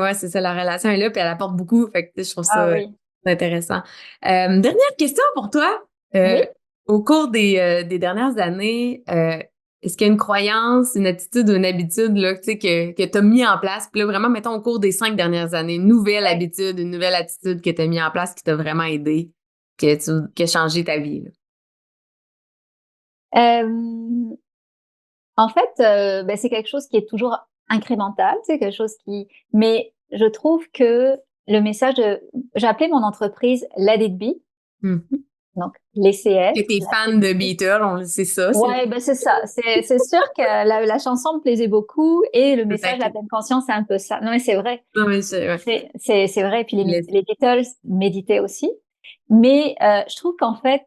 ouais, c'est ça, la relation est là, puis elle apporte beaucoup, fait que, tu sais, je trouve ça Ah oui, intéressant. Dernière question pour toi. oui. Au cours des dernières années, est-ce qu'il y a une croyance, une attitude ou une habitude, là, tu sais, que t'as mis en place, puis là, vraiment, mettons, au cours des 5 dernières années, une nouvelle Ouais. habitude, une nouvelle attitude que t'as mis en place qui t'a vraiment aidé, qui a changé ta vie, là? Euh, En fait, ben, c'est quelque chose qui est toujours incrémental, c'est quelque chose qui. Mais je trouve que le message j'ai appelé mon entreprise Let It Be, Mhm. donc laisser Que être. t'es fan de Beatles, on le sait ça, c'est Ouais, ben c'est ça. C'est sûr que la chanson me plaisait beaucoup et le tout à message de la fait. pleine conscience, c'est un peu ça. Non, mais c'est vrai. Non, mais ouais. C'est vrai. Et puis Laisse- les Beatles méditaient aussi. Mais je trouve qu'en fait,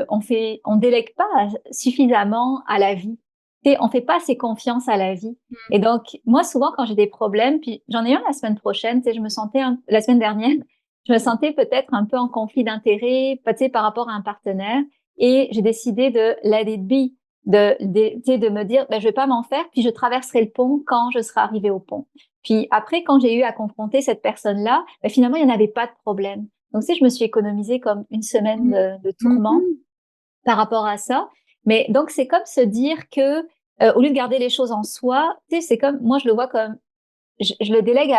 on délègue pas suffisamment à la vie. On fait pas assez confiance à la vie. Et donc, moi, souvent, quand j'ai des problèmes, puis j'en ai eu un la semaine prochaine, je me sentais la semaine dernière, je me sentais peut-être un peu en conflit d'intérêts, par rapport à un partenaire, et j'ai décidé de let it be, de me dire, ben, je vais pas m'en faire, puis je traverserai le pont quand je serai arrivée au pont. Puis après, quand j'ai eu à confronter cette personne-là, ben, finalement, il n'y en avait pas de problème. Donc, je me suis économisée comme une semaine de tourment Mhm. par rapport à ça. Mais donc, c'est comme se dire que, au lieu de garder les choses en soi, c'est comme, moi, je le vois comme, je le délègue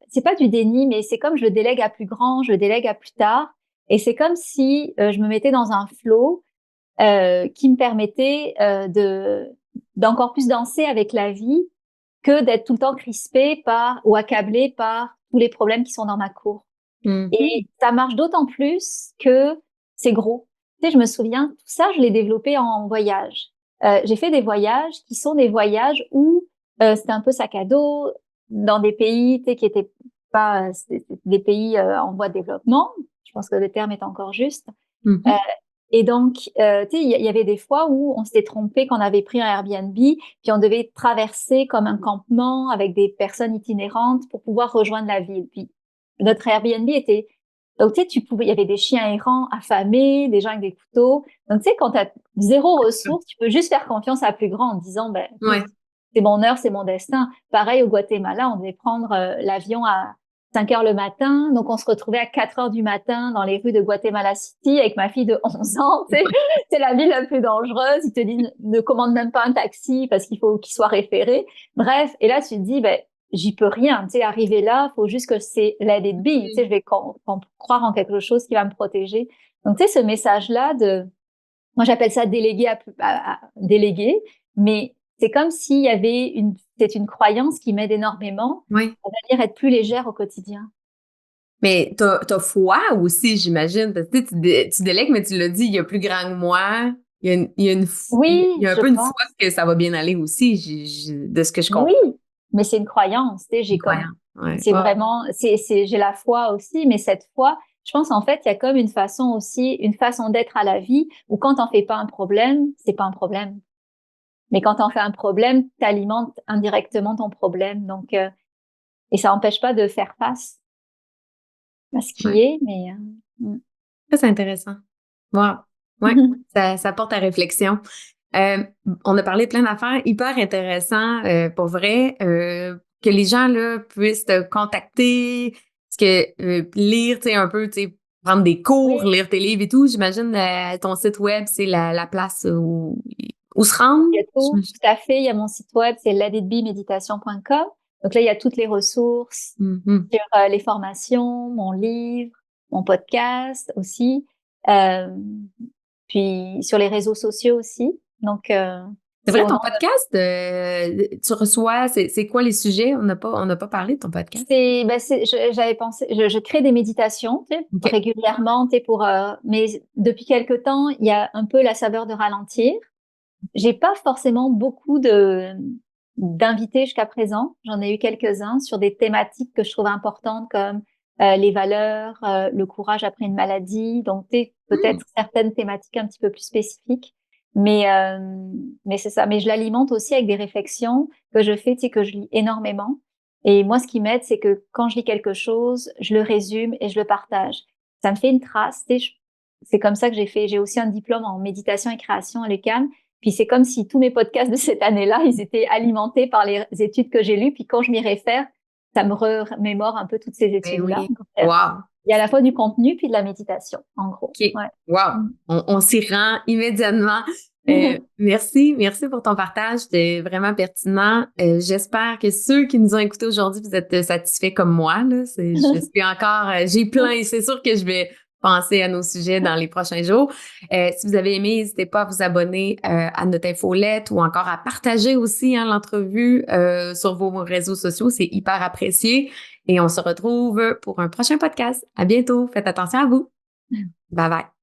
c'est pas du déni, mais c'est comme je le délègue à plus grand, je le délègue à plus tard. Et c'est comme si je me mettais dans un flow qui me permettait d'encore plus danser avec la vie que d'être tout le temps crispée ou accablée par tous les problèmes qui sont dans ma cour. Mhm. Et ça marche d'autant plus que c'est gros. Je me souviens, tout ça, je l'ai développé en voyage. J'ai fait des voyages qui sont des voyages où c'était un peu sac à dos dans des pays, qui étaient pas c'était des pays en voie de développement. Je pense que le terme est encore juste. Euh, Mhm. et donc, il y avait des fois où on s'était trompé, qu'on avait pris un Airbnb, puis on devait traverser comme un campement avec des personnes itinérantes pour pouvoir rejoindre la ville. Puis notre Airbnb était donc il y avait des chiens errants affamés, des gens avec des couteaux. Donc quand tu as zéro ressource, tu peux juste faire confiance à plus grand en disant ben écoute, Ouais. c'est mon heure, c'est mon destin. Pareil au Guatemala, on devait prendre l'avion à 5 heures le matin. Donc, on se retrouvait à 4 heures du matin dans les rues de Guatemala City avec ma fille de 11 ans. C'est la ville la plus dangereuse. Ils te disent ne commande même pas un taxi parce qu'il faut qu'il soit référé. Bref. Et là, tu te dis, ben, j'y peux rien. Tu sais, arriver là, faut juste que c'est let it be. Tu sais, je vais croire en quelque chose qui va me protéger. Donc, tu sais, ce message-là moi, j'appelle ça déléguer, mais c'est comme s'il y avait c'est une croyance qui m'aide énormément Oui. à venir être plus légère au quotidien. Mais t'as foi aussi, j'imagine, parce que tu délègues, mais tu l'as dit, il y a plus grand que moi. Il y a Oui, il y a un je peu une pense. foi que ça va bien aller aussi, de ce que je comprends. Oui, mais c'est une croyance. Tu sais, Une croyance. Ouais. c'est vraiment, j'ai la foi aussi, mais cette foi, je pense en fait, il y a comme une façon d'être à la vie où quand t'en fais pas un problème, c'est pas un problème. Mais quand t'en fais un problème, t'alimentes indirectement ton problème. Donc, et ça n'empêche pas de faire face à ce qui Ouais. est, mais Ça, c'est intéressant. Wow. Ouais. Ça porte à réflexion. On a parlé de plein d'affaires hyper intéressantes, pour vrai, que les gens là puissent te contacter, parce que lire, tu sais, un peu, tu sais, prendre des cours, oui, lire tes livres et tout. J'imagine ton site web, c'est la place où se rendre. il y a tout à fait. Il y a mon site web, c'est letitbemeditation.com. Donc là, il y a toutes les ressources Mhm. sur les formations, mon livre, mon podcast aussi, puis sur les réseaux sociaux aussi. Donc, C'est c'est vrai, au ton nom podcast, tu reçois, c'est quoi les sujets? On n'a pas parlé de ton podcast. j'avais pensé, je crée des méditations, tu sais, OK. régulièrement, tu sais, mais depuis quelque temps, il y a un peu la saveur de ralentir. J'ai pas forcément beaucoup d'invités jusqu'à présent. J'en ai eu quelques-uns sur des thématiques que je trouve importantes comme les valeurs, le courage après une maladie. Donc, peut-être certaines thématiques un petit peu plus spécifiques. Mais c'est ça. Mais je l'alimente aussi avec des réflexions que je fais, tu sais, que je lis énormément. Et moi, ce qui m'aide, c'est que quand je lis quelque chose, je le résume et je le partage. Ça me fait une trace. Tu sais, c'est comme ça que j'ai aussi un diplôme en méditation et création à l'UQAM. Puis c'est comme si tous mes podcasts de cette année-là, ils étaient alimentés par les études que j'ai lues. Puis quand je m'y réfère, ça me remémore un peu toutes ces Ben études-là. oui. Donc, Wow. il y a à la fois du contenu puis de la méditation, en gros. OK. Ouais. Wow. On s'y rend immédiatement. Merci pour ton partage. C'était vraiment pertinent. J'espère que ceux qui nous ont écoutés aujourd'hui, vous êtes satisfaits comme moi, là. Je suis encore, j'ai plein. C'est sûr que je vais penser à nos sujets dans les prochains jours. Si vous avez aimé, n'hésitez pas à vous abonner à notre infolette ou encore à partager aussi l'entrevue sur vos réseaux sociaux. C'est hyper apprécié. Et on se retrouve pour un prochain podcast. À bientôt. Faites attention à vous. Bye bye.